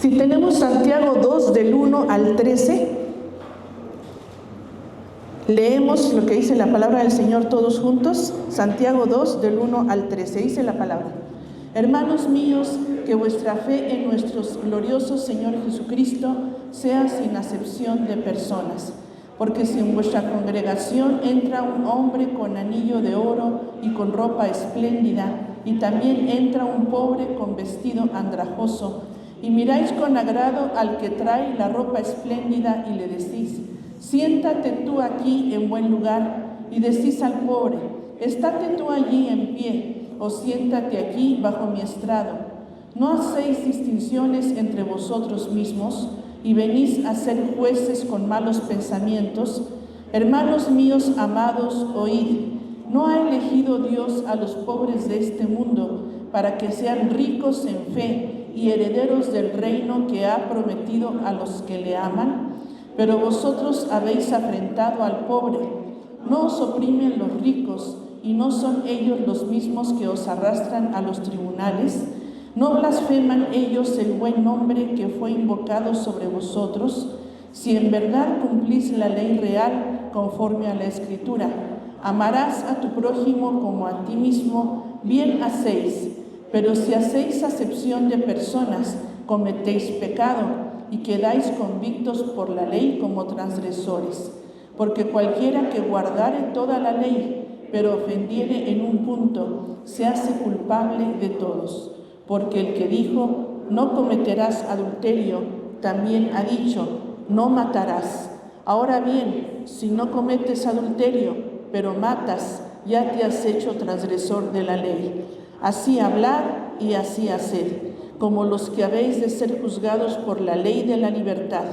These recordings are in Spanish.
Si tenemos Santiago 2 del 1 al 13, leemos lo que dice la palabra del Señor todos juntos. Santiago 2 del 1 al 13, dice la palabra: Hermanos míos, que vuestra fe en nuestro glorioso Señor Jesucristo sea sin acepción de personas. Porque si en vuestra congregación entra un hombre con anillo de oro y con ropa espléndida, y también entra un pobre con vestido andrajoso, y miráis con agrado al que trae la ropa espléndida y le decís: siéntate tú aquí en buen lugar, y decís al pobre: estate tú allí en pie, o siéntate aquí bajo mi estrado. ¿No hacéis distinciones entre vosotros mismos y venís a ser jueces con malos pensamientos? Hermanos míos amados, oíd. ¿No ha elegido Dios a los pobres de este mundo para que sean ricos en fe y herederos del reino que ha prometido a los que le aman? Pero vosotros habéis afrentado al pobre. ¿No os oprimen los ricos y no son ellos los mismos que os arrastran a los tribunales? ¿No blasfeman ellos el buen nombre que fue invocado sobre vosotros? Si en verdad cumplís la ley real conforme a la Escritura: amarás a tu prójimo como a ti mismo, bien hacéis. Pero si hacéis acepción de personas, cometéis pecado y quedáis convictos por la ley como transgresores. Porque cualquiera que guardare toda la ley, pero ofendiere en un punto, se hace culpable de todos. Porque el que dijo: no cometerás adulterio, también ha dicho: no matarás. Ahora bien, si no cometes adulterio, pero matas, ya te has hecho transgresor de la ley. Así hablad y así haced, como los que habéis de ser juzgados por la ley de la libertad.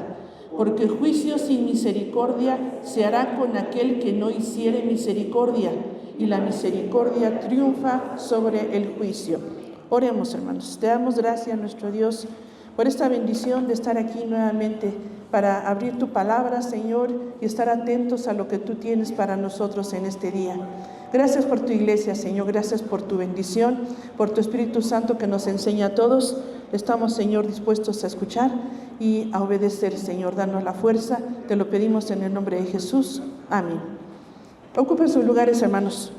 Porque juicio sin misericordia se hará con aquel que no hiciere misericordia, y la misericordia triunfa sobre el juicio. Oremos, hermanos. Te damos gracias, nuestro Dios, por esta bendición de estar aquí nuevamente para abrir tu palabra, Señor, y estar atentos a lo que tú tienes para nosotros en este día. Gracias por tu iglesia, Señor. Gracias por tu bendición, por tu Espíritu Santo que nos enseña a todos. Estamos, Señor, dispuestos a escuchar y a obedecer, Señor. Danos la fuerza. Te lo pedimos en el nombre de Jesús. Amén. Ocupen sus lugares, hermanos.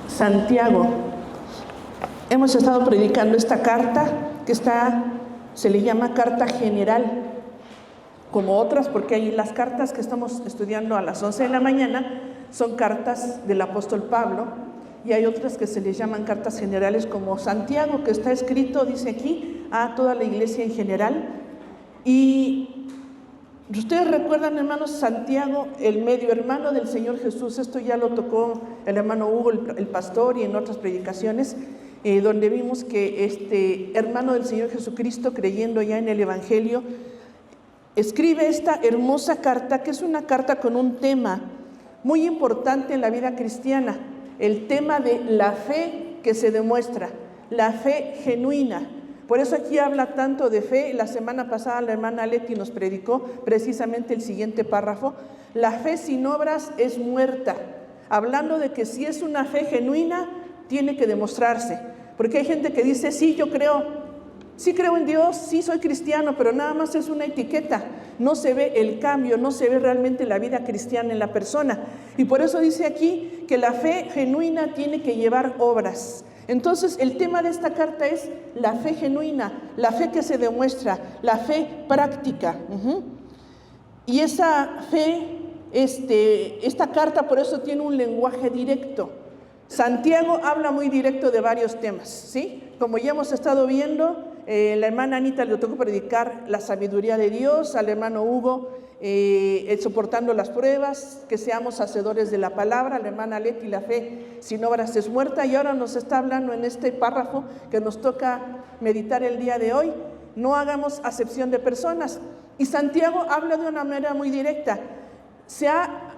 Santiago. Hemos estado predicando esta carta que se le llama carta general, como otras, porque hay las cartas que estamos estudiando a las 11 de la mañana, son cartas del apóstol Pablo, y hay otras que se les llaman cartas generales, como Santiago, que está escrito, dice aquí, a toda la iglesia en general. Y ustedes recuerdan, hermanos, Santiago, el medio hermano del Señor Jesús. Esto ya lo tocó el hermano Hugo, el pastor, y en otras predicaciones, donde vimos que este hermano del Señor Jesucristo, creyendo ya en el Evangelio, escribe esta hermosa carta, que es una carta con un tema muy importante en la vida cristiana, el tema de la fe que se demuestra, la fe genuina. Por eso aquí habla tanto de fe. La semana pasada la hermana Leti nos predicó precisamente el siguiente párrafo: la fe sin obras es muerta, hablando de que si es una fe genuina, tiene que demostrarse. Porque hay gente que dice: sí, yo creo, sí creo en Dios, sí soy cristiano, pero nada más es una etiqueta. No se ve el cambio, no se ve realmente la vida cristiana en la persona. Y por eso dice aquí que la fe genuina tiene que llevar obras. Entonces el tema de esta carta es la fe genuina, la fe que se demuestra, la fe práctica. Y esa fe, esta carta por eso tiene un lenguaje directo. Santiago habla muy directo de varios temas, ¿sí? Como ya hemos estado viendo, la hermana Anita le tocó predicar la sabiduría de Dios, al hermano Hugo soportando las pruebas, que seamos hacedores de la palabra, la hermana Leti, la fe sin obras es muerta, y ahora nos está hablando en este párrafo que nos toca meditar el día de hoy: no hagamos acepción de personas. Y Santiago habla de una manera muy directa. Se ha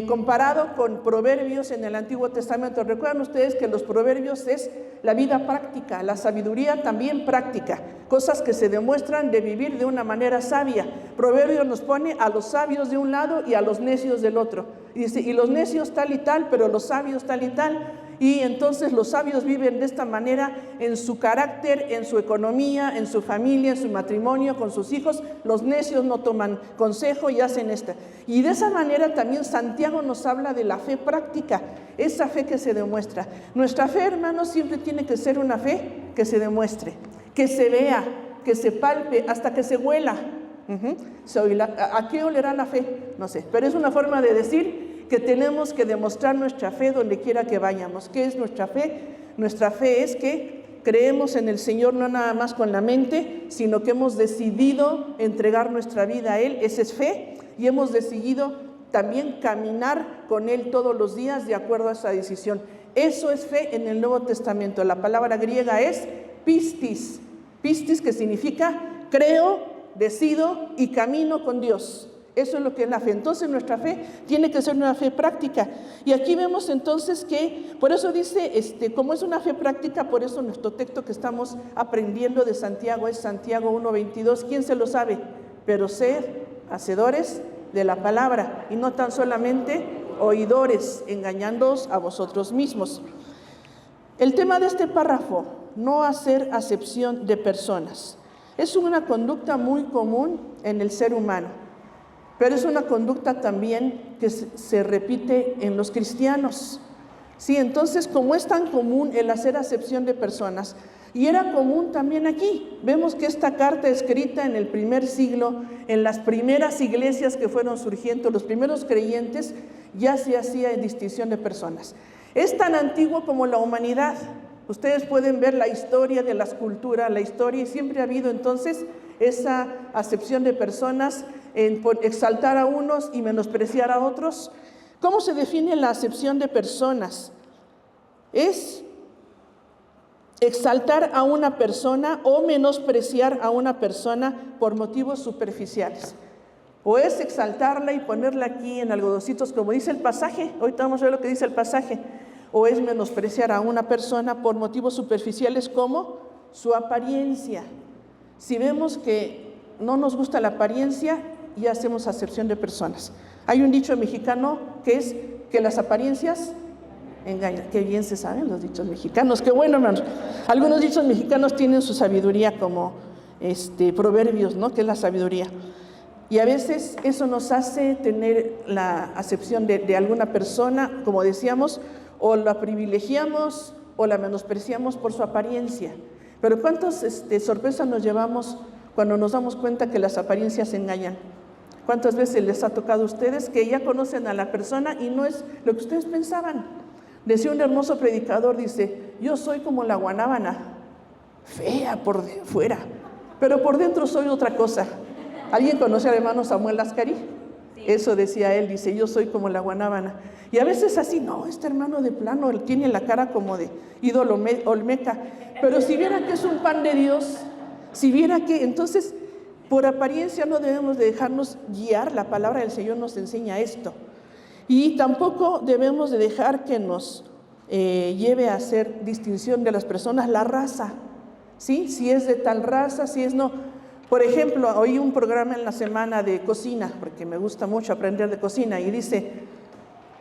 comparado con Proverbios en el Antiguo Testamento. Recuerdan ustedes que los Proverbios es la vida práctica, la sabiduría también práctica, cosas que se demuestran de vivir de una manera sabia. Proverbios nos pone a los sabios de un lado y a los necios del otro. Y dice: y los necios tal y tal, pero los sabios tal y tal. y entonces los sabios viven de esta manera en su carácter, en su economía, en su familia, en su matrimonio, con sus hijos. Los necios no toman consejo y hacen esta. Y de esa manera también Santiago nos habla de la fe práctica, esa fe que se demuestra. Nuestra fe, hermanos, siempre tiene que ser una fe que se demuestre, que se vea, que se palpe, hasta que se huela. ¿A qué olerá la fe? No sé, pero es una forma de decir que tenemos que demostrar nuestra fe donde quiera que vayamos. ¿Qué es nuestra fe? Nuestra fe es que creemos en el Señor no nada más con la mente, sino que hemos decidido entregar nuestra vida a Él. Esa es fe, y hemos decidido también caminar con Él todos los días de acuerdo a esa decisión. Eso es fe en el Nuevo Testamento. La palabra griega es pistis. Pistis, que significa creo, decido y camino con Dios. Eso es lo que es la fe. Entonces nuestra fe tiene que ser una fe práctica. Y aquí vemos entonces que, por eso dice, como es una fe práctica, por eso nuestro texto que estamos aprendiendo de Santiago es Santiago 1:22. ¿Quién se lo sabe? Pero sed hacedores de la palabra y no tan solamente oidores, engañándoos a vosotros mismos. El tema de este párrafo, no hacer acepción de personas, es una conducta muy común en el ser humano. Pero es una conducta también que se repite en los cristianos. Sí, entonces, como es tan común el hacer acepción de personas, y era común también aquí, vemos que esta carta escrita en el primer siglo, en las primeras iglesias que fueron surgiendo, los primeros creyentes, ya se hacía distinción de personas. Es tan antiguo como la humanidad. Ustedes pueden ver la historia de las culturas, la historia, y siempre ha habido entonces esa acepción de personas, por exaltar a unos y menospreciar a otros. ¿Cómo se define la acepción de personas? Es exaltar a una persona o menospreciar a una persona por motivos superficiales. O es exaltarla y ponerla aquí en algodoncitos, como dice el pasaje. Ahorita vamos a ver lo que dice el pasaje. O es menospreciar a una persona por motivos superficiales como su apariencia. Si vemos que no nos gusta la apariencia, ya hacemos acepción de personas. Hay un dicho mexicano que es que las apariencias engañan. Qué bien se saben los dichos mexicanos, qué bueno, hermanos. Algunos dichos mexicanos tienen su sabiduría como proverbios, ¿no? Que es la sabiduría. Y a veces eso nos hace tener la acepción de alguna persona, como decíamos, o la privilegiamos o la menospreciamos por su apariencia. Pero ¿cuántas sorpresas nos llevamos cuando nos damos cuenta que las apariencias engañan? ¿Cuántas veces les ha tocado a ustedes que ya conocen a la persona y no es lo que ustedes pensaban? Decía un hermoso predicador, dice, yo soy como la guanábana, fea por fuera, pero por dentro soy otra cosa. ¿Alguien conoce al hermano Samuel Lascari? Sí. Eso decía él, dice, yo soy como la guanábana. Y a veces así, no, este hermano de plano tiene la cara como de ídolo olmeca, pero si viera que es un pan de Dios, si viera que, entonces, por apariencia no debemos de dejarnos guiar. La palabra del Señor nos enseña esto. Y tampoco debemos de dejar que nos lleve a hacer distinción de las personas, la raza, ¿sí? Si es de tal raza, si es no. Por ejemplo, oí un programa en la semana de cocina, porque me gusta mucho aprender de cocina, y dice,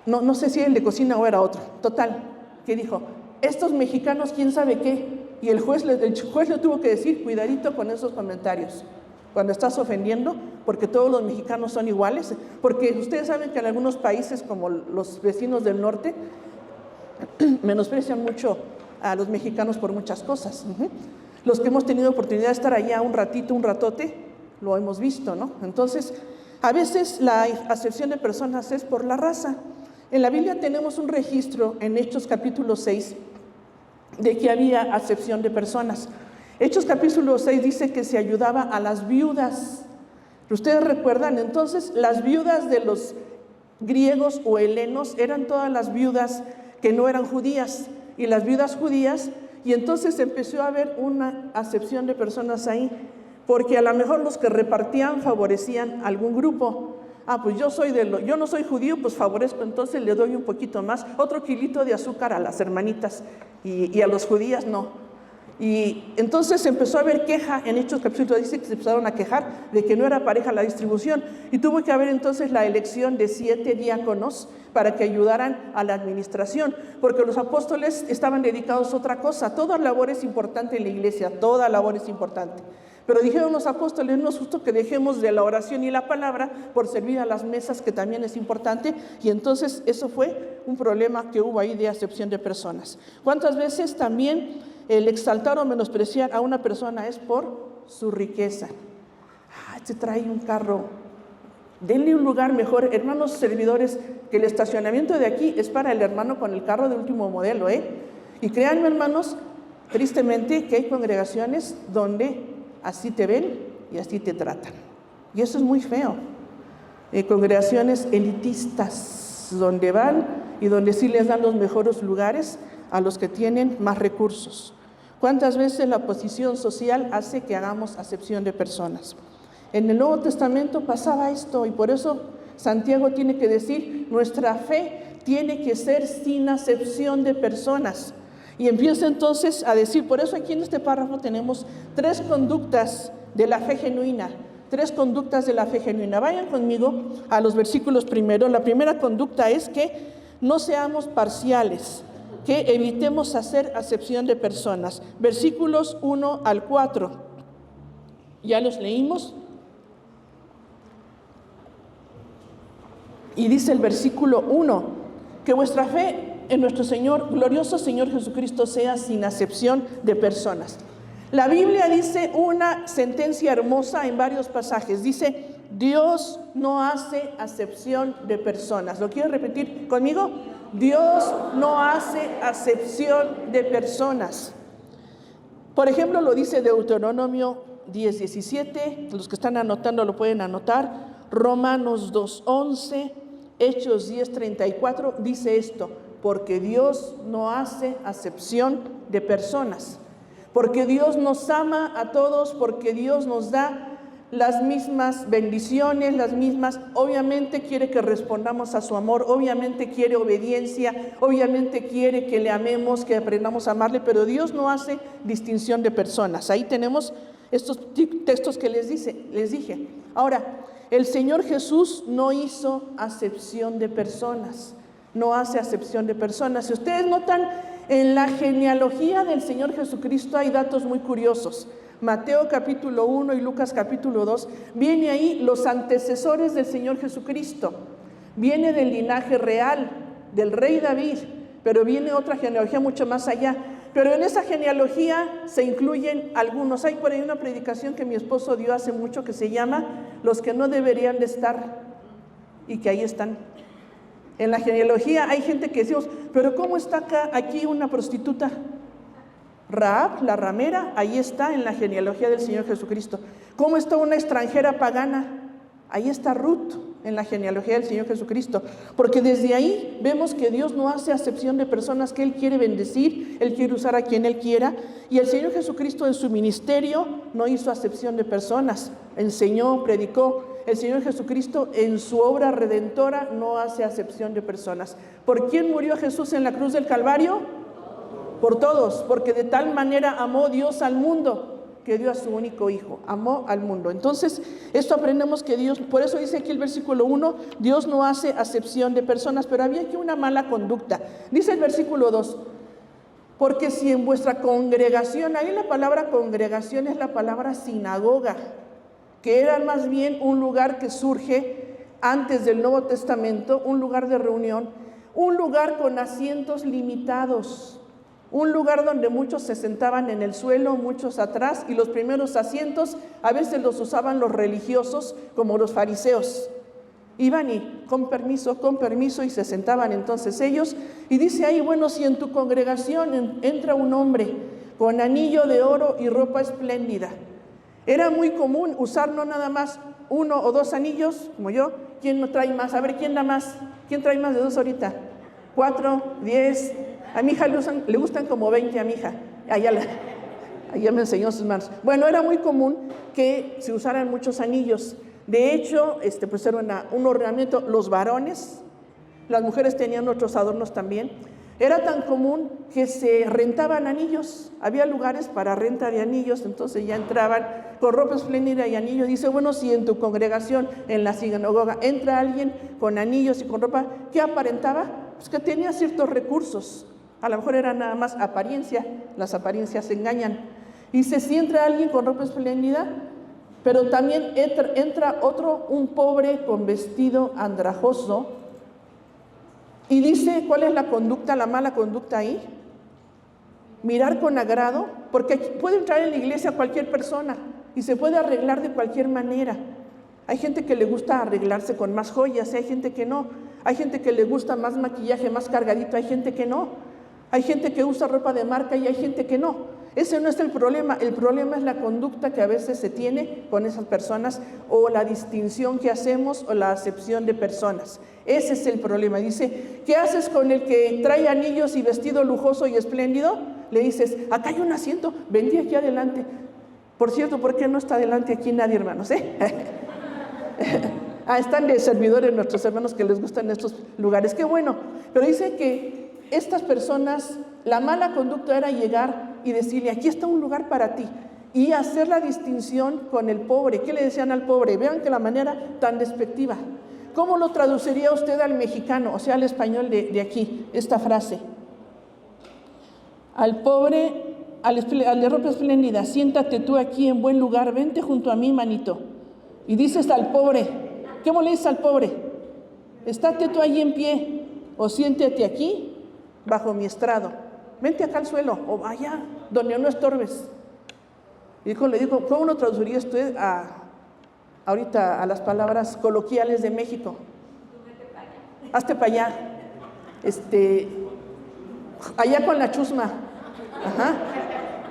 no sé si era el de cocina o era otro, total, que dijo, estos mexicanos, quién sabe qué, y el juez le tuvo que decir, cuidadito con esos comentarios, cuando estás ofendiendo, porque todos los mexicanos son iguales, porque ustedes saben que en algunos países, como los vecinos del norte, menosprecian mucho a los mexicanos por muchas cosas. Los que hemos tenido oportunidad de estar allá un ratito, un ratote, lo hemos visto, ¿no? Entonces, a veces la acepción de personas es por la raza. En la Biblia tenemos un registro en Hechos capítulo 6 de que había acepción de personas. Hechos capítulo 6 dice que se ayudaba a las viudas. Ustedes recuerdan, entonces, las viudas de los griegos o helenos eran todas las viudas que no eran judías, y las viudas judías, y entonces empezó a haber una acepción de personas ahí, porque a lo mejor los que repartían favorecían algún grupo. Pues yo no soy judío, pues favorezco, entonces le doy un poquito más, otro kilito de azúcar a las hermanitas, y a los judías no. Y entonces empezó a haber queja, en Hechos capítulo 16 se empezaron a quejar de que no era pareja la distribución, y tuvo que haber entonces la elección de 7 diáconos para que ayudaran a la administración, porque los apóstoles estaban dedicados a otra cosa. Toda labor es importante en la iglesia, toda labor es importante. Pero dijeron los apóstoles, no es justo que dejemos de la oración y la palabra por servir a las mesas, que también es importante, y entonces eso fue un problema que hubo ahí de acepción de personas. ¿Cuántas veces también el exaltar o menospreciar a una persona es por su riqueza? Este trae un carro, denle un lugar mejor. Hermanos servidores, que el estacionamiento de aquí es para el hermano con el carro de último modelo, Y créanme, hermanos, tristemente que hay congregaciones donde así te ven y así te tratan, y eso es muy feo. Congregaciones elitistas donde van y donde sí les dan los mejores lugares a los que tienen más recursos. ¿Cuántas veces la posición social hace que hagamos acepción de personas? En el Nuevo Testamento pasaba esto, y por eso Santiago tiene que decir, nuestra fe tiene que ser sin acepción de personas. Y empieza entonces a decir, por eso aquí en este párrafo tenemos 3 conductas de la fe genuina, 3 conductas de la fe genuina. Vayan conmigo a los versículos primero. La primera conducta es que no seamos parciales, que evitemos hacer acepción de personas. Versículos 1 al 4. ¿Ya los leímos? Y dice el versículo 1, que vuestra fe en nuestro Señor, glorioso Señor Jesucristo, sea sin acepción de personas. La Biblia dice una sentencia hermosa en varios pasajes. Dice, Dios no hace acepción de personas. ¿Lo quiero repetir conmigo? Dios no hace acepción de personas. Por ejemplo, lo dice Deuteronomio 10:17. Los que están anotando lo pueden anotar. Romanos 2:11, Hechos 10:34 dice esto: porque Dios no hace acepción de personas, porque Dios nos ama a todos, porque Dios nos da las mismas bendiciones, las mismas, obviamente quiere que respondamos a su amor, obviamente quiere obediencia, obviamente quiere que le amemos, que aprendamos a amarle, pero Dios no hace distinción de personas. Ahí tenemos estos textos que les dije. Ahora, el Señor Jesús no hizo acepción de personas. No hace acepción de personas. Si ustedes notan, en la genealogía del Señor Jesucristo hay datos muy curiosos. Mateo capítulo 1 y Lucas capítulo 2, viene ahí los antecesores del Señor Jesucristo. Viene del linaje real, del rey David, pero viene otra genealogía mucho más allá. Pero en esa genealogía se incluyen algunos. Hay por ahí una predicación que mi esposo dio hace mucho que se llama Los que no deberían de estar, y que ahí están. En la genealogía hay gente que decimos, pero ¿cómo está aquí una prostituta? Rahab, la ramera, ahí está en la genealogía del Señor Jesucristo. ¿Cómo está una extranjera pagana? Ahí está Ruth en la genealogía del Señor Jesucristo. Porque desde ahí vemos que Dios no hace acepción de personas, que Él quiere bendecir, Él quiere usar a quien Él quiera. Y el Señor Jesucristo en su ministerio no hizo acepción de personas, enseñó, predicó. El Señor Jesucristo en su obra redentora no hace acepción de personas. ¿Por quién murió Jesús en la cruz del Calvario? Por todos, porque de tal manera amó Dios al mundo que dio a su único hijo, amó al mundo. Entonces, esto aprendemos que Dios, por eso dice aquí el versículo 1, Dios no hace acepción de personas, pero había aquí una mala conducta. Dice el versículo 2, porque si en vuestra congregación, ahí la palabra congregación es la palabra sinagoga, que era más bien un lugar que surge antes del Nuevo Testamento, un lugar de reunión, un lugar con asientos limitados, un lugar donde muchos se sentaban en el suelo, muchos atrás, y los primeros asientos a veces los usaban los religiosos, como los fariseos. Iban y con permiso, y se sentaban entonces ellos. Y dice ahí, bueno, si en tu congregación entra un hombre con anillo de oro y ropa espléndida. Era muy común usar no nada más 1 o 2 anillos, como yo. ¿Quién no trae más? A ver, ¿quién da más? ¿Quién trae más de 2 ahorita? 4, 10. A mi hija le gustan como 20 a mi hija. Allá me enseñó sus manos. Bueno, era muy común que se usaran muchos anillos. De hecho, pues era un ornamento. Los varones, las mujeres tenían otros adornos también. Era tan común que se rentaban anillos, había lugares para renta de anillos, entonces ya entraban con ropa espléndida y anillos. Dice, bueno, si en tu congregación, en la sinagoga, entra alguien con anillos y con ropa, ¿qué aparentaba? Pues que tenía ciertos recursos, a lo mejor era nada más apariencia, las apariencias engañan. Dice, si entra alguien con ropa espléndida, pero también entra otro, un pobre con vestido andrajoso. Y dice, ¿cuál es la conducta, la mala conducta ahí? Mirar con agrado, porque puede entrar en la iglesia cualquier persona y se puede arreglar de cualquier manera. Hay gente que le gusta arreglarse con más joyas, hay gente que no. Hay gente que le gusta más maquillaje, más cargadito, hay gente que no. Hay gente que usa ropa de marca y hay gente que no. Ese no es el problema es la conducta que a veces se tiene con esas personas o la distinción que hacemos o la acepción de personas. Ese es el problema. Dice, ¿qué haces con el que trae anillos y vestido lujoso y espléndido? Le dices, acá hay un asiento, vení aquí adelante. Por cierto, ¿por qué no está adelante aquí nadie, hermanos? Están de servidores nuestros hermanos que les gustan estos lugares, qué bueno. Pero dice que estas personas, la mala conducta era llegar y decirle, aquí está un lugar para ti, y hacer la distinción con el pobre. ¿Qué le decían al pobre? Vean que la manera tan despectiva. ¿Cómo lo traduciría usted al mexicano, o sea, al español de aquí, esta frase? Al pobre, al de ropa espléndida, siéntate tú aquí en buen lugar, vente junto a mí, manito. Y dices al pobre, ¿cómo le dices al pobre? Estate tú allí en pie, o siéntate aquí, bajo mi estrado. Vente acá al suelo, o vaya, donde no estorbes. Y le digo, ¿cómo lo traduciría usted ahorita a las palabras coloquiales de México? Hazte para allá. Allá con la chusma. Ajá.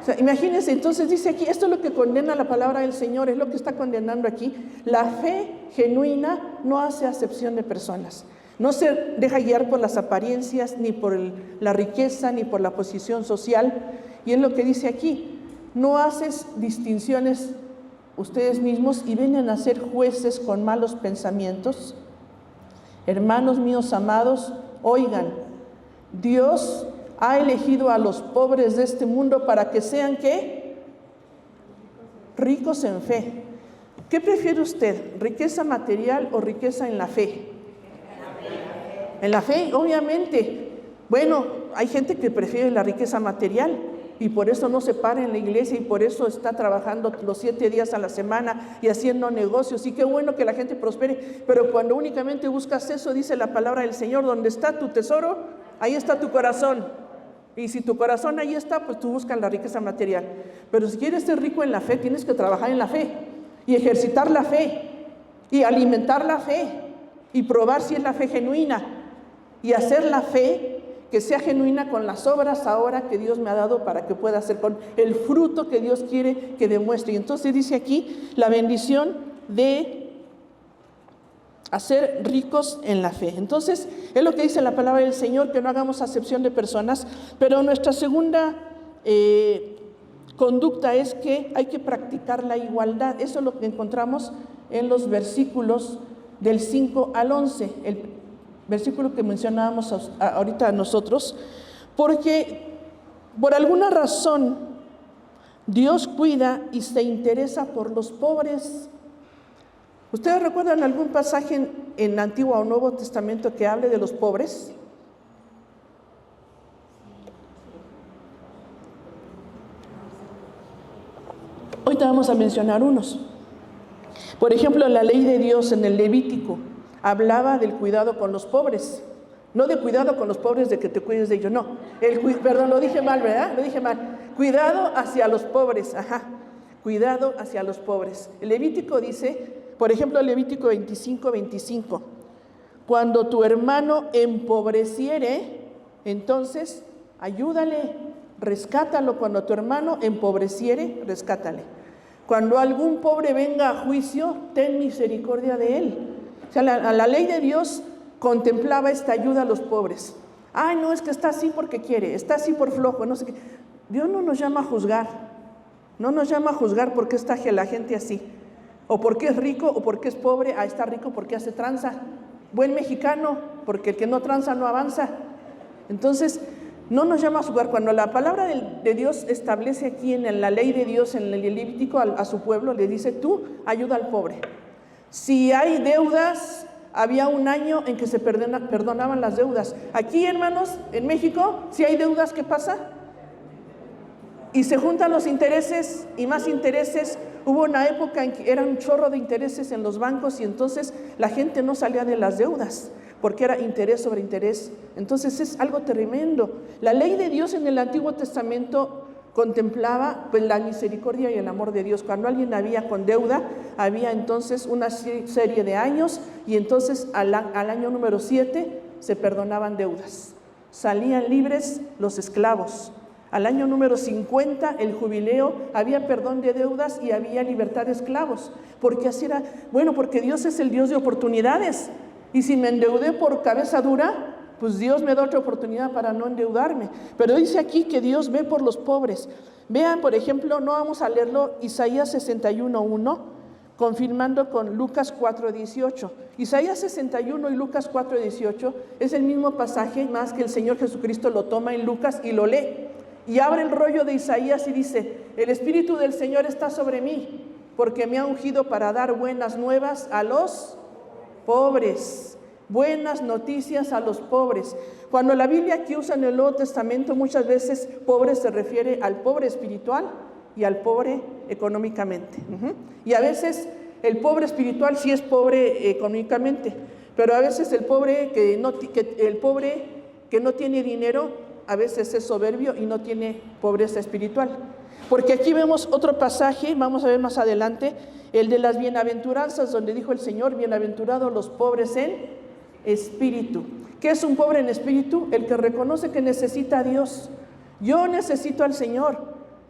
O sea, imagínense, entonces dice aquí, esto es lo que condena la palabra del Señor, es lo que está condenando aquí. La fe genuina no hace acepción de personas. No se deja guiar por las apariencias, ni por la riqueza, ni por la posición social. Y es lo que dice aquí, no haces distinciones ustedes mismos y vienen a ser jueces con malos pensamientos. Hermanos míos amados, oigan, Dios ha elegido a los pobres de este mundo para que sean, ¿qué? Ricos en fe. ¿Qué prefiere usted? ¿Riqueza material o riqueza en la fe? En la fe, obviamente. Bueno, hay gente que prefiere la riqueza material y por eso no se para en la iglesia y por eso está trabajando los 7 días a la semana y haciendo negocios. Y qué bueno que la gente prospere, pero cuando únicamente buscas eso, dice la palabra del Señor, donde está tu tesoro, ahí está tu corazón. Y si tu corazón ahí está, pues tú buscas la riqueza material. Pero si quieres ser rico en la fe, tienes que trabajar en la fe y ejercitar la fe y alimentar la fe y probar si es la fe genuina. Y hacer la fe que sea genuina con las obras ahora que Dios me ha dado para que pueda hacer con el fruto que Dios quiere que demuestre. Y entonces dice aquí la bendición de hacer ricos en la fe. Entonces es lo que dice la palabra del Señor, que no hagamos acepción de personas. Pero nuestra segunda conducta es que hay que practicar la igualdad. Eso es lo que encontramos en los versículos del 5 al 11, el versículo que mencionábamos ahorita nosotros, porque por alguna razón Dios cuida y se interesa por los pobres. ¿Ustedes recuerdan algún pasaje en Antiguo o Nuevo Testamento que hable de los pobres? Ahorita vamos a mencionar unos. Por ejemplo, la ley de Dios en el Levítico hablaba del cuidado con los pobres, no de cuidado con los pobres de que te cuides de ellos, no. Perdón, lo dije mal, ¿verdad? Lo dije mal. Cuidado hacia los pobres, cuidado hacia los pobres. El Levítico dice, por ejemplo, el Levítico 25:25, cuando tu hermano empobreciere, entonces ayúdale, rescátalo. Cuando tu hermano empobreciere, rescátale. Cuando algún pobre venga a juicio, ten misericordia de él. O sea, la ley de Dios contemplaba esta ayuda a los pobres. Ay, no, es que está así porque quiere, está así por flojo, no sé qué. Dios no nos llama a juzgar, no nos llama a juzgar porque está la gente así, o porque es rico o porque es pobre. Está rico porque hace tranza. Buen mexicano, porque el que no tranza no avanza. Entonces, No nos llama a juzgar. Cuando la palabra de Dios establece aquí en la ley de Dios, en el Levítico, a su pueblo, le dice: tú ayuda al pobre. Si hay deudas, había un año en que se perdonaban las deudas. Aquí, hermanos, en México, si hay deudas, ¿qué pasa? Y se juntan los intereses y más intereses. Hubo una época en que era un chorro de intereses en los bancos y entonces la gente no salía de las deudas porque era interés sobre interés. Entonces es algo tremendo. La ley de Dios en el Antiguo Testamento contemplaba pues la misericordia y el amor de Dios. Cuando alguien había con deuda, había entonces una serie de años y entonces al año número 7 se perdonaban deudas. Salían libres los esclavos. Al año número 50, el jubileo, había perdón de deudas y había libertad de esclavos. Porque así era, bueno, porque Dios es el Dios de oportunidades. Y si me endeudé por cabeza dura, pues Dios me da otra oportunidad para no endeudarme. Pero dice aquí que Dios ve por los pobres. Vean, por ejemplo, no vamos a leerlo, Isaías 61:1, confirmando con Lucas 4:18. Isaías 61 y Lucas 4:18 es el mismo pasaje, más que el Señor Jesucristo lo toma en Lucas y lo lee. Y abre el rollo de Isaías y dice: el Espíritu del Señor está sobre mí, porque me ha ungido para dar buenas nuevas a los pobres. Buenas noticias a los pobres. Cuando la Biblia aquí usa en el Nuevo Testamento, muchas veces pobre se refiere al pobre espiritual y al pobre económicamente. Y a veces el pobre espiritual sí es pobre económicamente, pero a veces el pobre que no tiene dinero, a veces es soberbio y no tiene pobreza espiritual. Porque aquí vemos otro pasaje, vamos a ver más adelante, el de las bienaventuranzas, donde dijo el Señor: bienaventurados los pobres en espíritu. ¿Qué es un pobre en espíritu? El que reconoce que necesita a Dios. Yo necesito al Señor,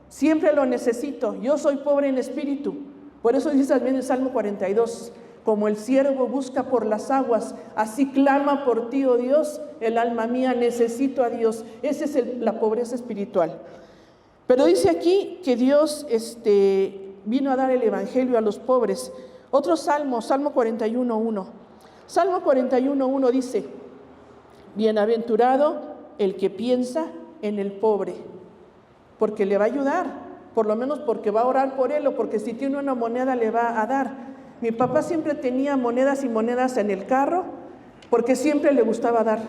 siempre lo necesito, yo soy pobre en espíritu. Por eso dice también el Salmo 42, como el siervo busca por las aguas, así clama por ti, oh Dios, el alma mía, necesito a Dios. Esa es la pobreza espiritual. Pero dice aquí que Dios vino a dar el evangelio a los pobres. Otro salmo, Salmo 41:1. Salmo 41:1 dice: bienaventurado el que piensa en el pobre, porque le va a ayudar, por lo menos porque va a orar por él, o porque si tiene una moneda le va a dar. Mi papá siempre tenía monedas y monedas en el carro, porque siempre le gustaba dar.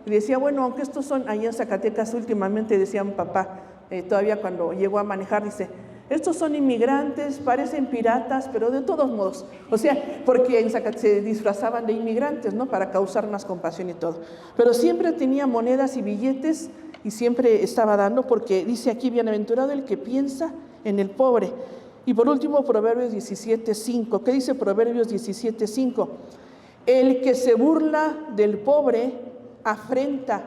Y decía, bueno, aunque estos son allá en Zacatecas, últimamente decía mi papá, todavía cuando llegó a manejar, dice: estos son inmigrantes, parecen piratas, pero de todos modos. O sea, porque en Zacatecas se disfrazaban de inmigrantes, ¿no? Para causar más compasión y todo. Pero siempre tenía monedas y billetes y siempre estaba dando, porque dice aquí: bienaventurado el que piensa en el pobre. Y por último, Proverbios 17:5. ¿Qué dice Proverbios 17:5? El que se burla del pobre afrenta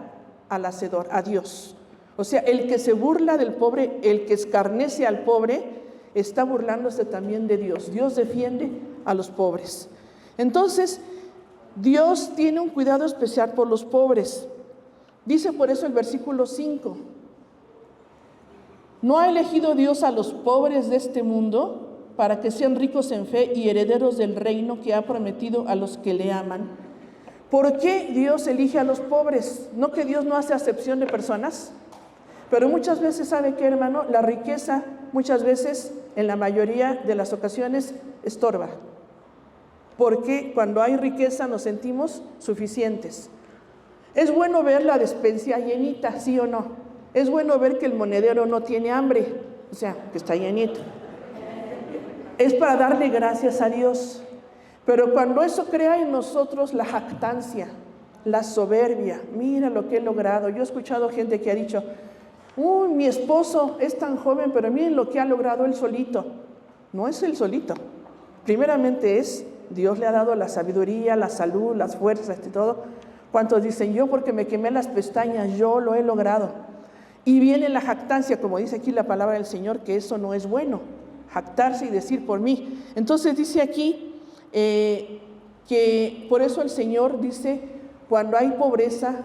al hacedor, a Dios. O sea, el que se burla del pobre, el que escarnece al pobre, está burlándose también de Dios. Dios defiende a los pobres. Entonces, Dios tiene un cuidado especial por los pobres. Dice por eso el versículo 5: ¿no ha elegido Dios a los pobres de este mundo para que sean ricos en fe y herederos del reino que ha prometido a los que le aman? ¿Por qué Dios elige a los pobres? ¿No que Dios no hace acepción de personas? Pero muchas veces, ¿sabe qué, hermano? La riqueza, muchas veces, en la mayoría de las ocasiones, estorba. Porque cuando hay riqueza nos sentimos suficientes. Es bueno ver la despensa llenita, ¿sí o no? Es bueno ver que el monedero no tiene hambre, o sea, que está llenito. Es para darle gracias a Dios. Pero cuando eso crea en nosotros la jactancia, la soberbia, mira lo que he logrado. Yo he escuchado gente que ha dicho: mi esposo es tan joven, pero miren lo que ha logrado él solito. No es él solito. Primeramente es Dios le ha dado la sabiduría, la salud, las fuerzas y todo. ¿Cuántos dicen: yo porque me quemé las pestañas, yo lo he logrado? Y viene la jactancia, como dice aquí la palabra del Señor, que eso no es bueno, jactarse y decir por mí. Entonces dice aquí que por eso el Señor dice: cuando hay pobreza,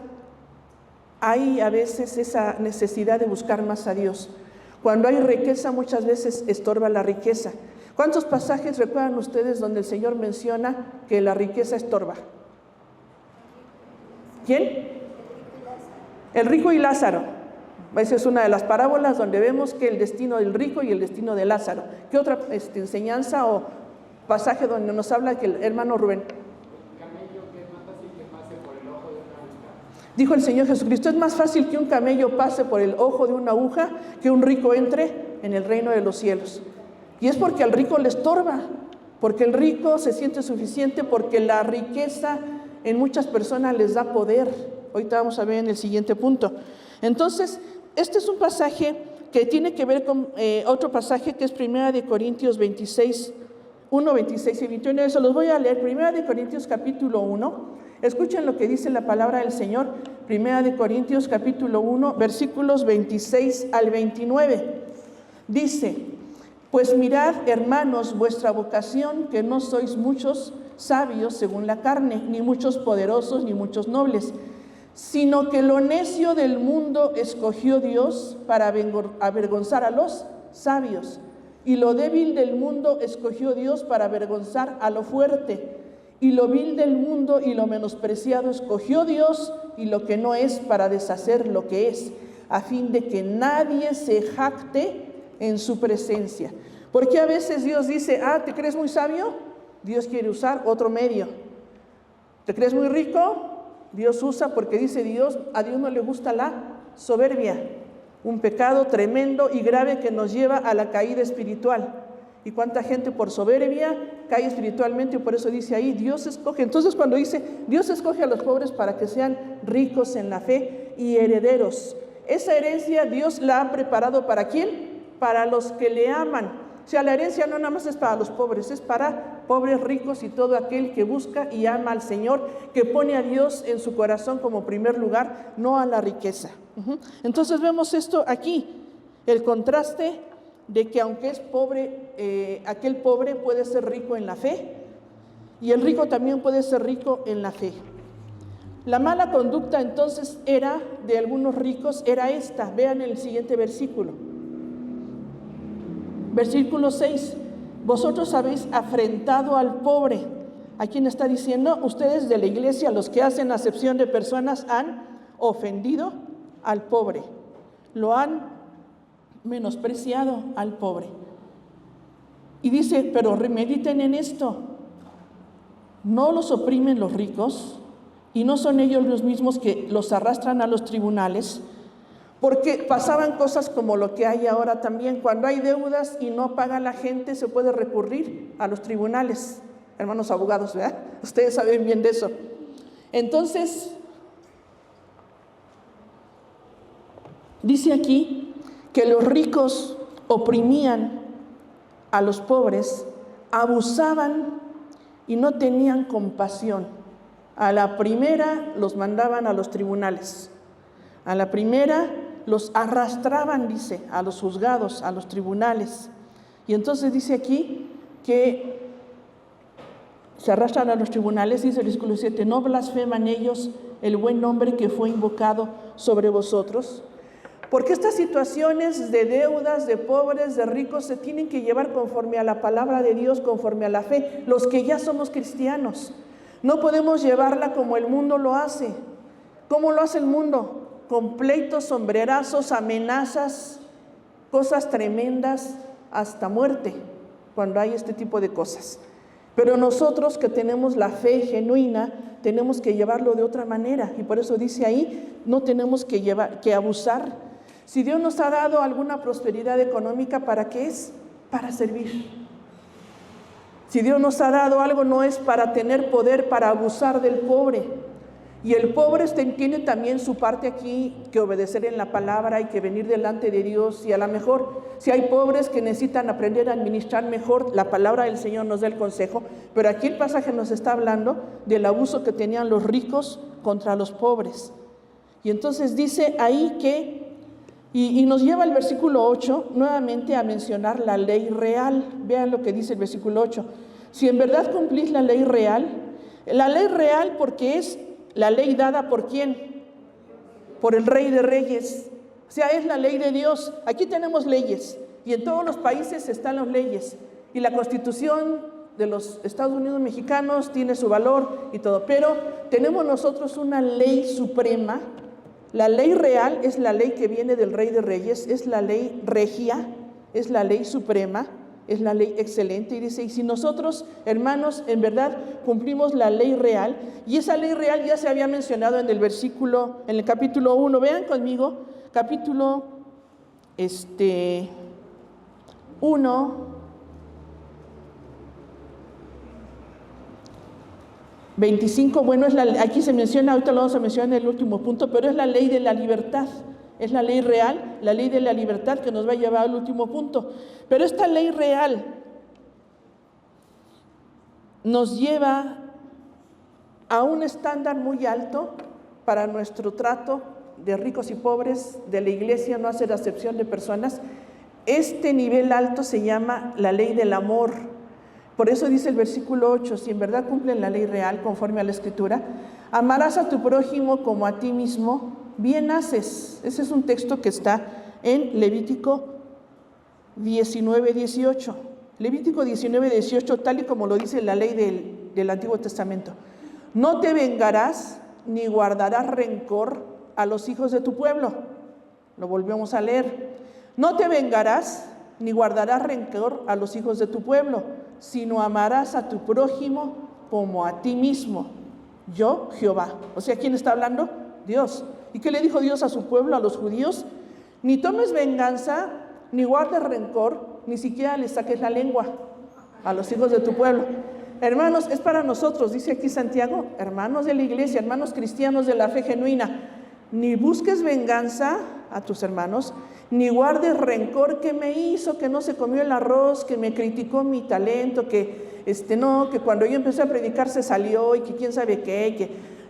hay a veces esa necesidad de buscar más a Dios. Cuando hay riqueza, muchas veces estorba la riqueza. ¿Cuántos pasajes recuerdan ustedes donde el Señor menciona que la riqueza estorba? ¿Quién? El rico y Lázaro. Esa es una de las parábolas donde vemos que el destino del rico y el destino de Lázaro. ¿Qué otra enseñanza o pasaje donde nos habla que el hermano Rubén? Dijo el Señor Jesucristo, es más fácil que un camello pase por el ojo de una aguja que un rico entre en el reino de los cielos. Y es porque al rico le estorba, porque el rico se siente suficiente, porque la riqueza en muchas personas les da poder. Ahorita vamos a ver en el siguiente punto. Entonces, este es un pasaje que tiene que ver con otro pasaje que es 1 Corintios 26, 1, 26 y 21. Eso los voy a leer. 1 Corintios capítulo 1. Escuchen lo que dice la palabra del Señor. 1 Corintios capítulo 1, versículos 26 al 29. Dice, pues mirad, hermanos, vuestra vocación, que no sois muchos sabios según la carne, ni muchos poderosos, ni muchos nobles, sino que lo necio del mundo escogió Dios para avergonzar a los sabios, y lo débil del mundo escogió Dios para avergonzar a lo fuerte, y lo vil del mundo y lo menospreciado escogió Dios, y lo que no es para deshacer lo que es, a fin de que nadie se jacte en su presencia. Porque a veces Dios dice, ¿te crees muy sabio? Dios quiere usar otro medio. ¿Te crees muy rico? Dios usa, porque dice Dios, a Dios no le gusta la soberbia, un pecado tremendo y grave que nos lleva a la caída espiritual. Y cuánta gente por soberbia cae espiritualmente, y por eso dice ahí, Dios escoge. Entonces cuando dice, Dios escoge a los pobres para que sean ricos en la fe y herederos. Esa herencia Dios la ha preparado ¿para quién? Para los que le aman. O sea, la herencia no nada más es para los pobres, es para pobres, ricos y todo aquel que busca y ama al Señor, que pone a Dios en su corazón como primer lugar, no a la riqueza. Entonces vemos esto aquí, el contraste de que aunque es pobre, aquel pobre puede ser rico en la fe, y el rico también puede ser rico en la fe. La mala conducta entonces era de algunos ricos, era esta. Vean el siguiente versículo. Versículo 6. Vosotros habéis afrentado al pobre. ¿A quién está diciendo? Ustedes de la iglesia, los que hacen acepción de personas, han ofendido al pobre. Lo han menospreciado al pobre. Y dice, pero mediten en esto. No los oprimen los ricos, y no son ellos los mismos que los arrastran a los tribunales, porque pasaban cosas como lo que hay ahora también. Cuando hay deudas y no paga la gente, se puede recurrir a los tribunales. Hermanos abogados, ¿verdad? Ustedes saben bien de eso. Entonces, dice aquí que los ricos oprimían a los pobres, abusaban y no tenían compasión. A la primera los mandaban a los tribunales. A la primera los arrastraban, dice, a los juzgados, a los tribunales. Y entonces dice aquí que se arrastran a los tribunales, dice el versículo 7, no blasfeman ellos el buen nombre que fue invocado sobre vosotros. Porque estas situaciones de deudas, de pobres, de ricos, se tienen que llevar conforme a la palabra de Dios, conforme a la fe, los que ya somos cristianos. No podemos llevarla como el mundo lo hace. ¿Cómo lo hace el mundo? Con pleitos, sombrerazos, amenazas, cosas tremendas, hasta muerte, cuando hay este tipo de cosas. Pero nosotros que tenemos la fe genuina, tenemos que llevarlo de otra manera. Y por eso dice ahí, no tenemos que abusar. Si Dios nos ha dado alguna prosperidad económica, ¿para qué es? Para servir. Si Dios nos ha dado algo, no es para tener poder, para abusar del pobre. Y el pobre tiene también su parte aquí, que obedecer en la palabra y que venir delante de Dios. Y a lo mejor, si hay pobres que necesitan aprender a administrar mejor, la palabra del Señor nos da el consejo. Pero aquí el pasaje nos está hablando del abuso que tenían los ricos contra los pobres. Y entonces dice ahí que, y nos lleva el versículo 8 nuevamente a mencionar la ley real. Vean lo que dice el versículo 8. Si en verdad cumplís la ley real porque es la ley dada ¿por quién? Por el Rey de Reyes. O sea, es la ley de Dios. Aquí tenemos leyes y en todos los países están las leyes. Y la Constitución de los Estados Unidos mexicanos tiene su valor y todo. Pero tenemos nosotros una ley suprema La ley real es la ley que viene del Rey de Reyes, es la ley regia, es la ley suprema, es la ley excelente. Y dice, y si nosotros, hermanos, en verdad cumplimos la ley real, y esa ley real ya se había mencionado en el capítulo 1, vean conmigo, capítulo 1, 25, bueno, aquí se menciona, ahorita lo vamos a mencionar en el último punto, pero es la ley de la libertad, es la ley real, la ley de la libertad que nos va a llevar al último punto. Pero esta ley real nos lleva a un estándar muy alto para nuestro trato de ricos y pobres, de la iglesia, no hacer acepción de personas. Este nivel alto se llama la ley del amor. Por eso dice el versículo 8, si en verdad cumplen la ley real conforme a la Escritura, amarás a tu prójimo como a ti mismo, bien haces. Ese es un texto que está en Levítico 19:18. Levítico 19:18, tal y como lo dice la ley del Antiguo Testamento. No te vengarás ni guardarás rencor a los hijos de tu pueblo. Lo volvemos a leer. No te vengarás ni guardarás rencor a los hijos de tu pueblo, sino amarás a tu prójimo como a ti mismo. Yo, Jehová. O sea, ¿quién está hablando? Dios. ¿Y qué le dijo Dios a su pueblo, a los judíos? Ni tomes venganza, ni guardes rencor, ni siquiera le saques la lengua a los hijos de tu pueblo. Hermanos, es para nosotros, dice aquí Santiago, hermanos de la iglesia, hermanos cristianos de la fe genuina. Ni busques venganza a tus hermanos, ni guardes rencor, que me hizo, que no se comió el arroz, que me criticó mi talento, que que cuando yo empecé a predicar se salió, y que quién sabe qué,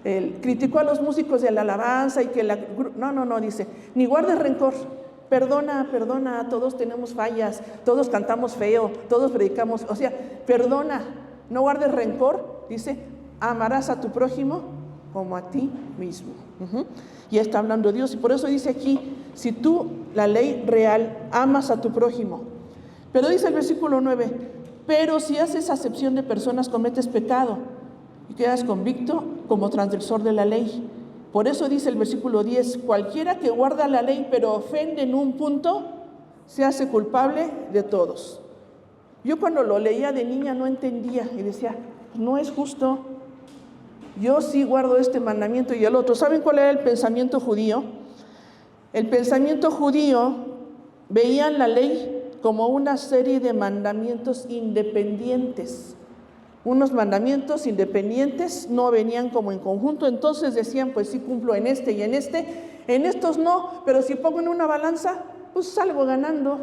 que criticó a los músicos de la alabanza, y que no, dice, ni guardes rencor, perdona, todos tenemos fallas, todos cantamos feo, todos predicamos, o sea, perdona, no guardes rencor, dice, amarás a tu prójimo como a ti mismo. Y está hablando Dios, y por eso dice aquí, si tú, la ley real, amas a tu prójimo. Pero dice el versículo 9, pero si haces acepción de personas, cometes pecado y quedas convicto como transgresor de la ley. Por eso dice el versículo 10, cualquiera que guarda la ley pero ofende en un punto, se hace culpable de todos. Yo cuando lo leía de niña no entendía y decía, no es justo. Yo sí guardo este mandamiento y el otro. ¿Saben cuál era el pensamiento judío? El pensamiento judío veían la ley como una serie de mandamientos independientes. Unos mandamientos independientes no venían como en conjunto, entonces decían, pues sí cumplo en este y en estos no, pero si pongo en una balanza, pues salgo ganando,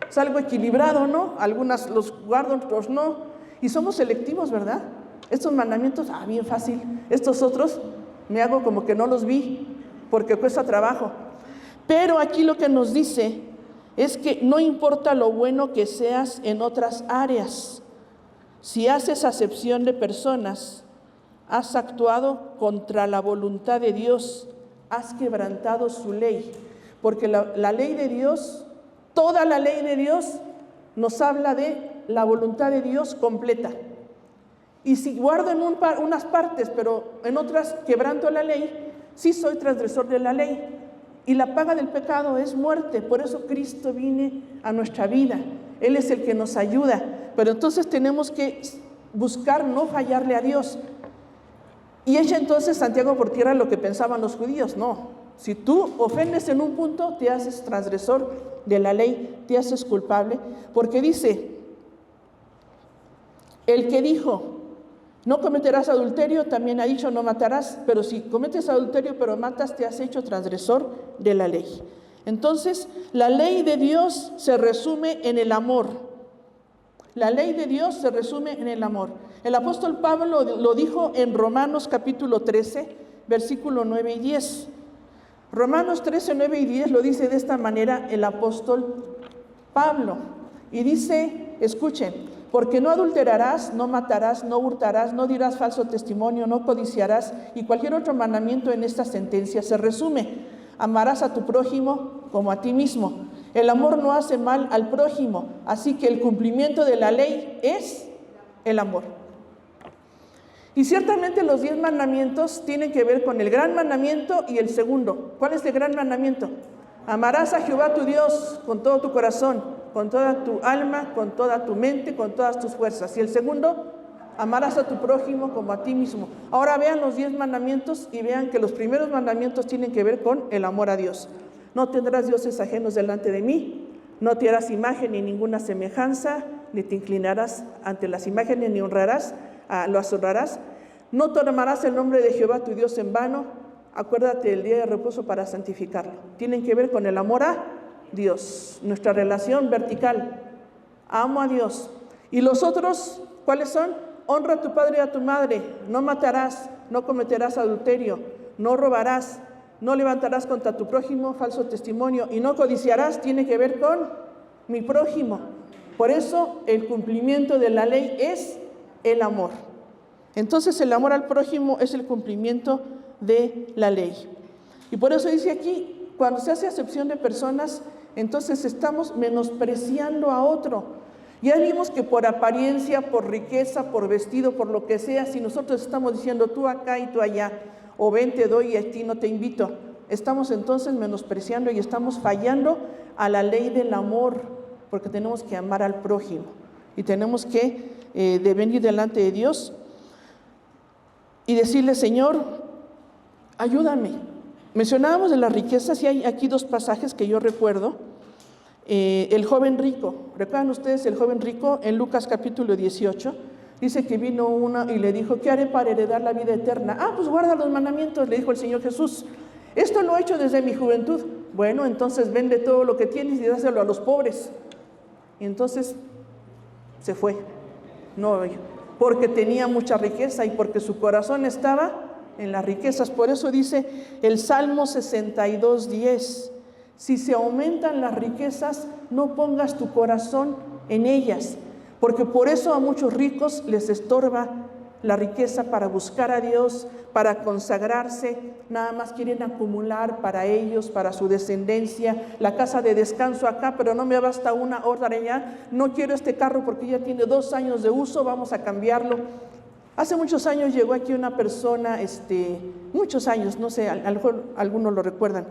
salgo equilibrado, ¿no? Algunas los guardo, otros no, y somos selectivos, ¿verdad? Estos mandamientos, bien fácil. Estos otros, me hago como que no los vi, porque cuesta trabajo. Pero aquí lo que nos dice es que no importa lo bueno que seas en otras áreas. Si haces acepción de personas, has actuado contra la voluntad de Dios, has quebrantado su ley. Porque la ley de Dios, toda la ley de Dios, nos habla de la voluntad de Dios completa. Y si guardo en unas partes, pero en otras quebranto la ley, sí soy transgresor de la ley. Y la paga del pecado es muerte. Por eso Cristo viene a nuestra vida. Él es el que nos ayuda. Pero entonces tenemos que buscar no fallarle a Dios. Y echa entonces Santiago por tierra lo que pensaban los judíos. No, si tú ofendes en un punto, te haces transgresor de la ley, te haces culpable. Porque dice, el que dijo, no cometerás adulterio, también ha dicho, no matarás. Pero si cometes adulterio pero matas, te has hecho transgresor de la ley. Entonces, la ley de Dios se resume en el amor. La ley de Dios se resume en el amor. El apóstol Pablo lo dijo en Romanos capítulo 13, versículo 9 y 10. Romanos 13, 9 y 10 lo dice de esta manera el apóstol Pablo. Y dice, escuchen, porque no adulterarás, no matarás, no hurtarás, no dirás falso testimonio, no codiciarás, y cualquier otro mandamiento en esta sentencia se resume: amarás a tu prójimo como a ti mismo. El amor no hace mal al prójimo, así que el cumplimiento de la ley es el amor. Y ciertamente los 10 mandamientos tienen que ver con el gran mandamiento y el segundo. ¿Cuál es el gran mandamiento? Amarás a Jehová tu Dios con todo tu corazón, con toda tu alma, con toda tu mente, con todas tus fuerzas. Y el segundo, amarás a tu prójimo como a ti mismo. Ahora vean los 10 mandamientos y vean que los primeros mandamientos tienen que ver con el amor a Dios. No tendrás dioses ajenos delante de mí, no te harás imagen ni ninguna semejanza, ni te inclinarás ante las imágenes, ni las honrarás. No tomarás el nombre de Jehová tu Dios en vano. Acuérdate del día de reposo para santificarlo. Tienen que ver con el amor a Dios, nuestra relación vertical. Amo a Dios. ¿Y los otros cuáles son? Honra a tu padre y a tu madre. No matarás, no cometerás adulterio, no robarás, no levantarás contra tu prójimo falso testimonio y no codiciarás. Tiene que ver con mi prójimo. Por eso el cumplimiento de la ley es el amor. Entonces el amor al prójimo es el cumplimiento de la ley. Y por eso dice aquí, cuando se hace acepción de personas, entonces estamos menospreciando a otro. Ya vimos que por apariencia, por riqueza, por vestido, por lo que sea, si nosotros estamos diciendo tú acá y tú allá, o ven te doy y a ti no te invito, estamos entonces menospreciando y estamos fallando a la ley del amor, porque tenemos que amar al prójimo y tenemos que de venir delante de Dios y decirle, Señor, ayúdame. Mencionábamos de las riquezas y hay aquí 2 pasajes que yo recuerdo. El joven rico, ¿recuerdan ustedes el joven rico? En Lucas capítulo 18, dice que vino uno y le dijo, ¿qué haré para heredar la vida eterna? Pues guarda los mandamientos, le dijo el Señor Jesús. Esto lo he hecho desde mi juventud. Bueno, entonces vende todo lo que tienes y dáselo a los pobres. Y entonces se fue. No, porque tenía mucha riqueza y porque su corazón estaba en las riquezas. Por eso dice el Salmo 62:10, si se aumentan las riquezas, no pongas tu corazón en ellas, porque por eso a muchos ricos les estorba la riqueza para buscar a Dios, para consagrarse, nada más quieren acumular para ellos, para su descendencia, la casa de descanso acá, pero no me basta una otra allá, no quiero este carro porque ya tiene 2 años de uso, vamos a cambiarlo. Hace muchos años llegó aquí una persona, muchos años, no sé, a lo mejor algunos lo recuerdan,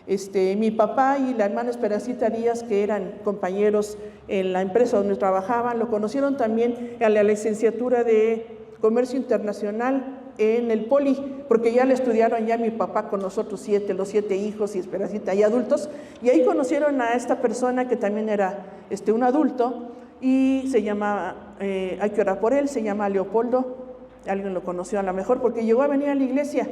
mi papá y la hermana Esperancita Díaz, que eran compañeros en la empresa donde trabajaban, lo conocieron también a la licenciatura de Comercio Internacional en el Poli, porque ya le estudiaron ya mi papá con nosotros los 7 hijos y Esperancita y adultos, y ahí conocieron a esta persona que también era un adulto y se llama, hay que orar por él, se llama Leopoldo. Alguien lo conoció a lo mejor porque llegó a venir a la iglesia,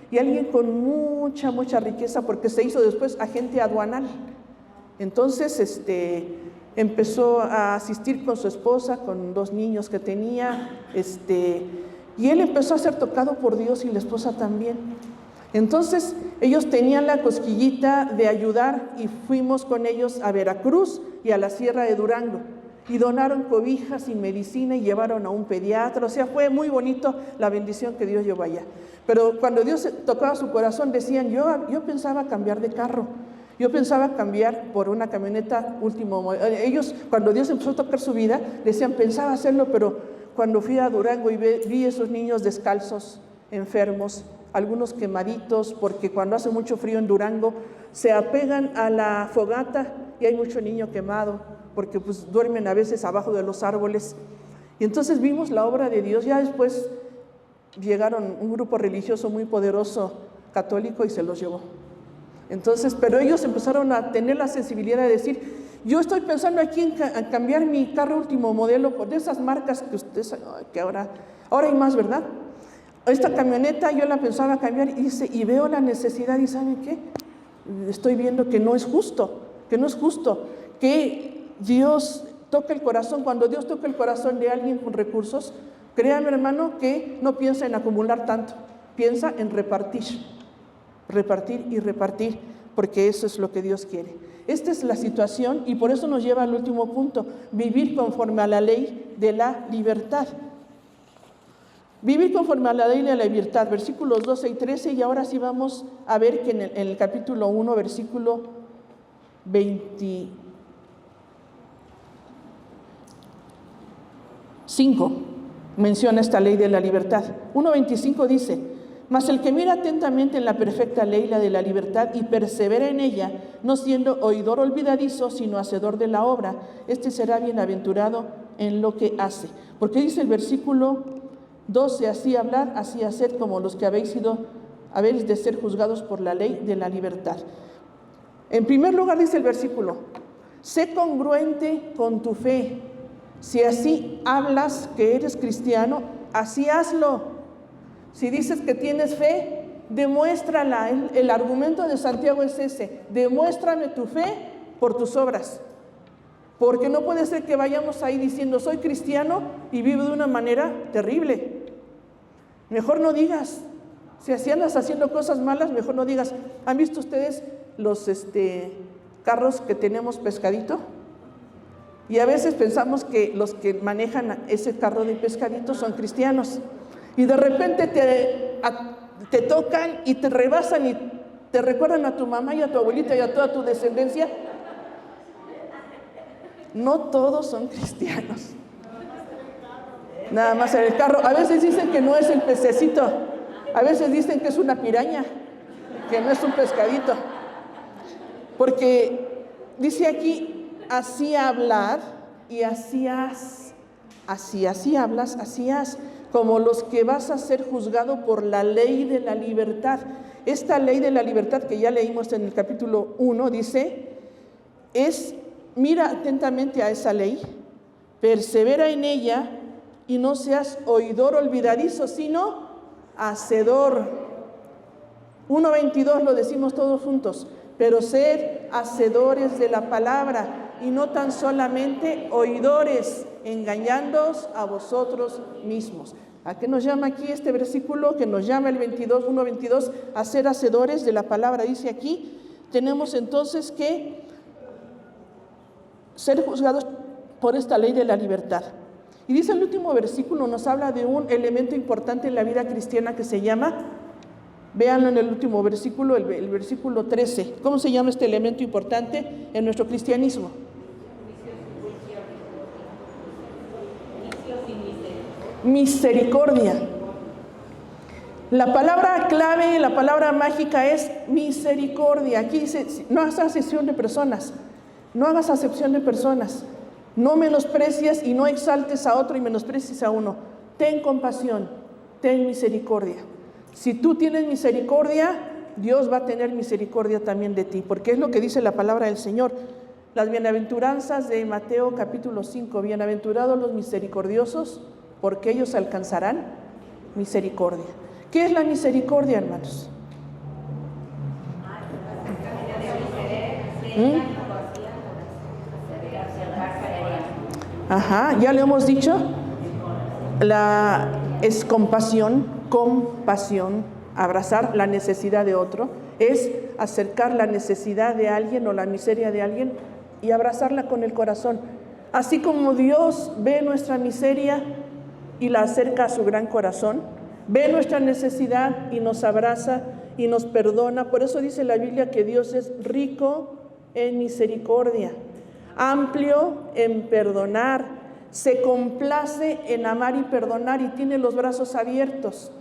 y alguien con mucha riqueza, porque se hizo después agente aduanal. Entonces empezó a asistir con su esposa, con 2 niños que tenía, y él empezó a ser tocado por Dios y la esposa también. Entonces ellos tenían la cosquillita de ayudar y fuimos con ellos a Veracruz y a la Sierra de Durango y donaron cobijas y medicina y llevaron a un pediatra. O sea, fue muy bonito la bendición que Dios llevó allá. Pero cuando Dios tocaba su corazón decían, yo pensaba cambiar de carro, yo pensaba cambiar por una camioneta último modelo. Ellos, cuando Dios empezó a tocar su vida, decían, pensaba hacerlo, pero cuando fui a Durango y vi esos niños descalzos, enfermos, algunos quemaditos, porque cuando hace mucho frío en Durango, se apegan a la fogata y hay mucho niño quemado, porque pues duermen a veces abajo de los árboles. Y entonces vimos la obra de Dios. Ya después llegaron un grupo religioso muy poderoso, católico, y se los llevó. Entonces, pero ellos empezaron a tener la sensibilidad de decir, yo estoy pensando aquí en cambiar mi carro último modelo por de esas marcas que ustedes, que ahora hay más, ¿verdad? Esta camioneta yo la pensaba cambiar y veo la necesidad y ¿saben qué? Estoy viendo que no es justo, que Dios toca el corazón. Cuando Dios toca el corazón de alguien con recursos, créame hermano que no piensa en acumular tanto, piensa en repartir y repartir, porque eso es lo que Dios quiere. Esta es la situación y por eso nos lleva al último punto, vivir conforme a la ley de la libertad. Vivir conforme a la ley de la libertad, versículos 12 y 13, y ahora sí vamos a ver que en el capítulo 1, versículo 25. menciona esta ley de la libertad. 1:25 dice: mas el que mira atentamente en la perfecta ley, la de la libertad, y persevera en ella, no siendo oidor olvidadizo, sino hacedor de la obra, este será bienaventurado en lo que hace. Porque dice el versículo 12: así hablar, así hacer, como los que habéis de ser juzgados por la ley de la libertad. En primer lugar dice el versículo: sé congruente con tu fe. Si así hablas que eres cristiano, así hazlo. Si dices que tienes fe, demuéstrala. El argumento de Santiago es ese: demuéstrame tu fe por tus obras. Porque no puede ser que vayamos ahí diciendo soy cristiano y vivo de una manera terrible. Mejor no digas. Si así andas haciendo cosas malas, mejor no digas. ¿Han visto ustedes los carros que tenemos pescadito? Y a veces pensamos que los que manejan ese carro de pescadito son cristianos. Y de repente te tocan y te rebasan y te recuerdan a tu mamá y a tu abuelita y a toda tu descendencia. No todos son cristianos. Nada más en el carro. A veces dicen que no es el pececito. A veces dicen que es una piraña, que no es un pescadito. Porque dice aquí: así hablar y así haz. Así hablas, así haz. Como los que vas a ser juzgado por la ley de la libertad. Esta ley de la libertad que ya leímos en el capítulo 1 dice, mira atentamente a esa ley, persevera en ella y no seas oidor olvidadizo, sino hacedor. 1:22 lo decimos todos juntos: pero sed hacedores de la palabra y no tan solamente oidores, engañándoos a vosotros mismos. ¿A qué nos llama aquí este versículo? Que nos llama el 1:22 a ser hacedores de la palabra. Dice aquí, tenemos entonces que ser juzgados por esta ley de la libertad. Y dice el último versículo, nos habla de un elemento importante en la vida cristiana que se llama, véanlo en el último versículo, el versículo 13. ¿Cómo se llama este elemento importante en nuestro cristianismo? Misericordia. La palabra clave, la palabra mágica es misericordia. Aquí dice, no hagas acepción de personas, no hagas acepción de personas, no menosprecies y no exaltes a otro y menosprecies a uno. Ten compasión, ten misericordia. Si tú tienes misericordia, Dios va a tener misericordia también de ti, porque es lo que dice la palabra del Señor. Las bienaventuranzas de Mateo capítulo 5, bienaventurados los misericordiosos, porque ellos alcanzarán misericordia. ¿Qué es la misericordia, hermanos? Ya lo hemos dicho. Es compasión, abrazar la necesidad de otro, es acercar la necesidad de alguien o la miseria de alguien y abrazarla con el corazón. Así como Dios ve nuestra miseria y la acerca a su gran corazón, ve nuestra necesidad y nos abraza y nos perdona. Por eso dice la Biblia que Dios es rico en misericordia, amplio en perdonar, se complace en amar y perdonar y tiene los brazos abiertos.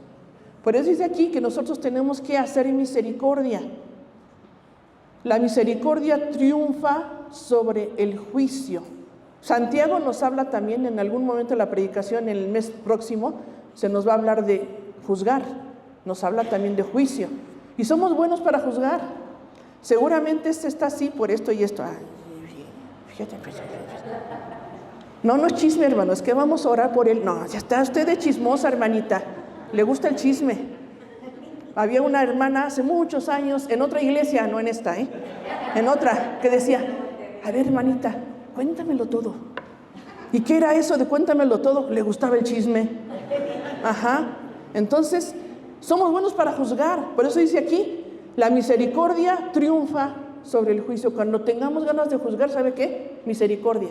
Por eso dice aquí que nosotros tenemos que hacer misericordia. La misericordia triunfa sobre el juicio. Santiago nos habla también en algún momento de la predicación, en el mes próximo, se nos va a hablar de juzgar, nos habla también de juicio. Y somos buenos para juzgar. Seguramente este está así por esto y esto. Fíjate. No es chisme, hermano, es que vamos a orar por él. No, ya está usted de chismosa, hermanita. Le gusta el chisme. Había una hermana hace muchos años, en otra iglesia, no en esta, en otra, que decía, a ver, hermanita, cuéntamelo todo. ¿Y qué era eso de cuéntamelo todo? Le gustaba el chisme. Entonces, somos buenos para juzgar. Por eso dice aquí, la misericordia triunfa sobre el juicio. Cuando tengamos ganas de juzgar, ¿sabe qué? Misericordia,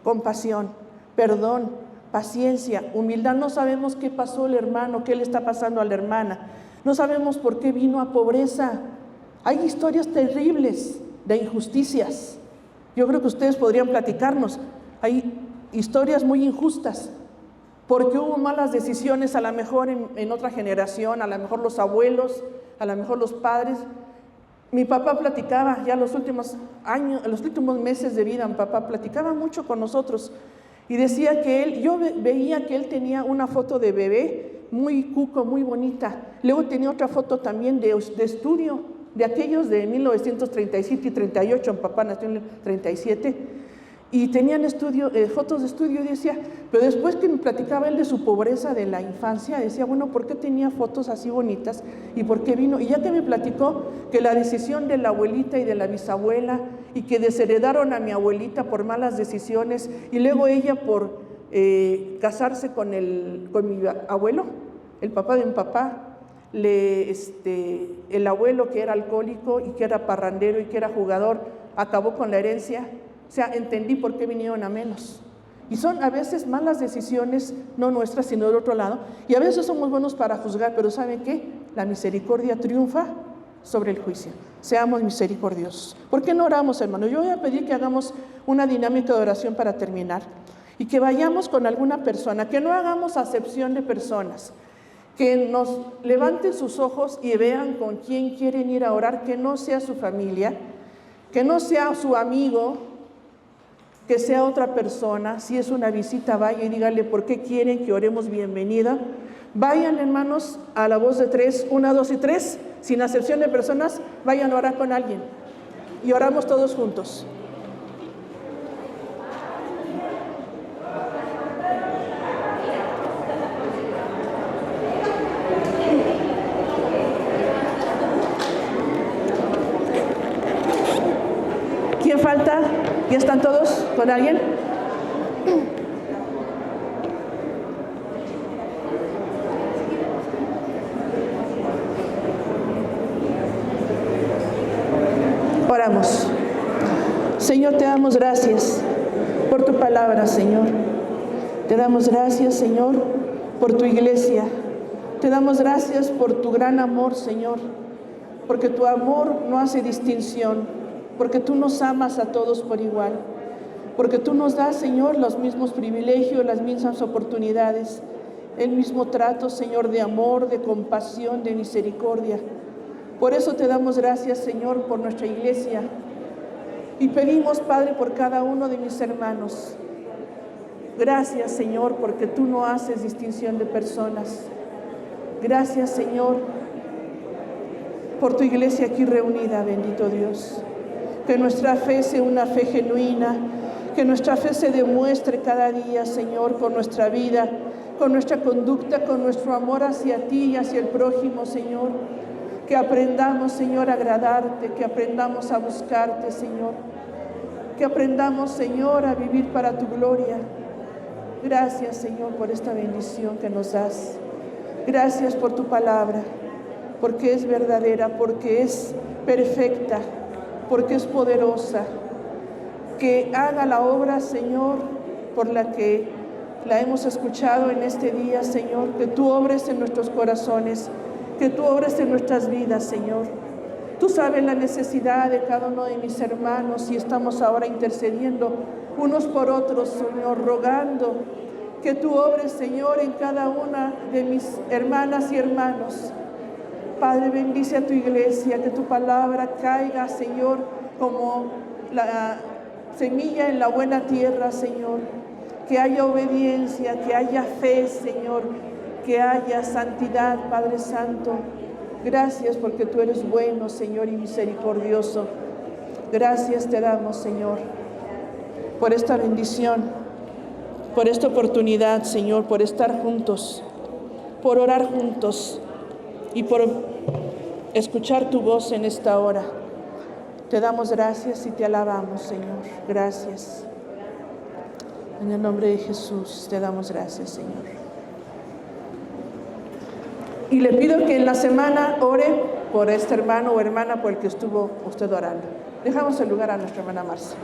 compasión, perdón, paciencia, humildad. No sabemos qué pasó el hermano, qué le está pasando a la hermana. No sabemos por qué vino a pobreza. Hay historias terribles de injusticias. Yo creo que ustedes podrían platicarnos. Hay historias muy injustas. porque hubo malas decisiones, a lo mejor en otra generación, a lo mejor los abuelos, a lo mejor los padres. Mi papá platicaba, ya los últimos años, los últimos meses de vida, mi papá platicaba mucho con nosotros y decía que yo veía que él tenía una foto de bebé muy cuco, muy bonita. Luego tenía otra foto también de estudio, de aquellos de 1937 y 38, mi papá nació en el 37, y tenían fotos de estudio, y decía, pero después que me platicaba él de su pobreza de la infancia, decía, bueno, ¿por qué tenía fotos así bonitas? ¿Y por qué vino? Y ya que me platicó que la decisión de la abuelita y de la bisabuela, y que desheredaron a mi abuelita por malas decisiones, y luego ella por casarse con mi abuelo, el papá de mi papá, el abuelo que era alcohólico y que era parrandero y que era jugador, acabó con la herencia. O sea, entendí por qué vinieron a menos. Y son a veces malas decisiones, no nuestras, sino del otro lado. Y a veces somos buenos para juzgar, pero ¿saben qué? La misericordia triunfa sobre el juicio. Seamos misericordiosos. ¿Por qué no oramos, hermano? Yo voy a pedir que hagamos una dinámica de oración para terminar. Y que vayamos con alguna persona, que no hagamos acepción de personas. Que nos levanten sus ojos y vean con quién quieren ir a orar, que no sea su familia, que no sea su amigo, que sea otra persona. Si es una visita, vaya y dígale por qué quieren que oremos bienvenida. Vayan, hermanos, a la voz de 3, 1, 2 y 3, sin acepción de personas, vayan a orar con alguien. Y oramos todos juntos. ¿Quién falta? ¿Ya están todos con alguien? Oramos. Señor, te damos gracias por tu palabra, Señor. Te damos gracias, Señor, por tu iglesia. Te damos gracias por tu gran amor, Señor, porque tu amor no hace distinción, porque tú nos amas a todos por igual, porque tú nos das, Señor, los mismos privilegios, las mismas oportunidades, el mismo trato, Señor, de amor, de compasión, de misericordia. Por eso te damos gracias, Señor, por nuestra iglesia. Y pedimos, Padre, por cada uno de mis hermanos. Gracias, Señor, porque tú no haces distinción de personas. Gracias, Señor, por tu iglesia aquí reunida, bendito Dios. Que nuestra fe sea una fe genuina, que nuestra fe se demuestre cada día, Señor, con nuestra vida, con nuestra conducta, con nuestro amor hacia ti y hacia el prójimo, Señor. Que aprendamos, Señor, a agradarte, que aprendamos a buscarte, Señor. Que aprendamos, Señor, a vivir para tu gloria. Gracias, Señor, por esta bendición que nos das. Gracias por tu palabra, porque es verdadera, porque es perfecta, porque es poderosa. Que haga la obra, Señor, por la que la hemos escuchado en este día, Señor. Que tú obres en nuestros corazones, que tú obres en nuestras vidas, Señor. Tú sabes la necesidad de cada uno de mis hermanos y estamos ahora intercediendo unos por otros, Señor, rogando que tú obres, Señor, en cada una de mis hermanas y hermanos. Padre, bendice a tu iglesia, que tu palabra caiga, Señor, como la semilla en la buena tierra, Señor. Que haya obediencia, que haya fe, Señor, que haya santidad, Padre Santo. Gracias porque tú eres bueno, Señor, y misericordioso. Gracias te damos, Señor, por esta bendición, por esta oportunidad, Señor, por estar juntos, por orar juntos y por escuchar tu voz en esta hora. Te damos gracias y te alabamos, Señor. Gracias. En el nombre de Jesús te damos gracias, Señor. Y le pido que en la semana ore por este hermano o hermana por el que estuvo usted orando. Dejamos el lugar a nuestra hermana Marcia.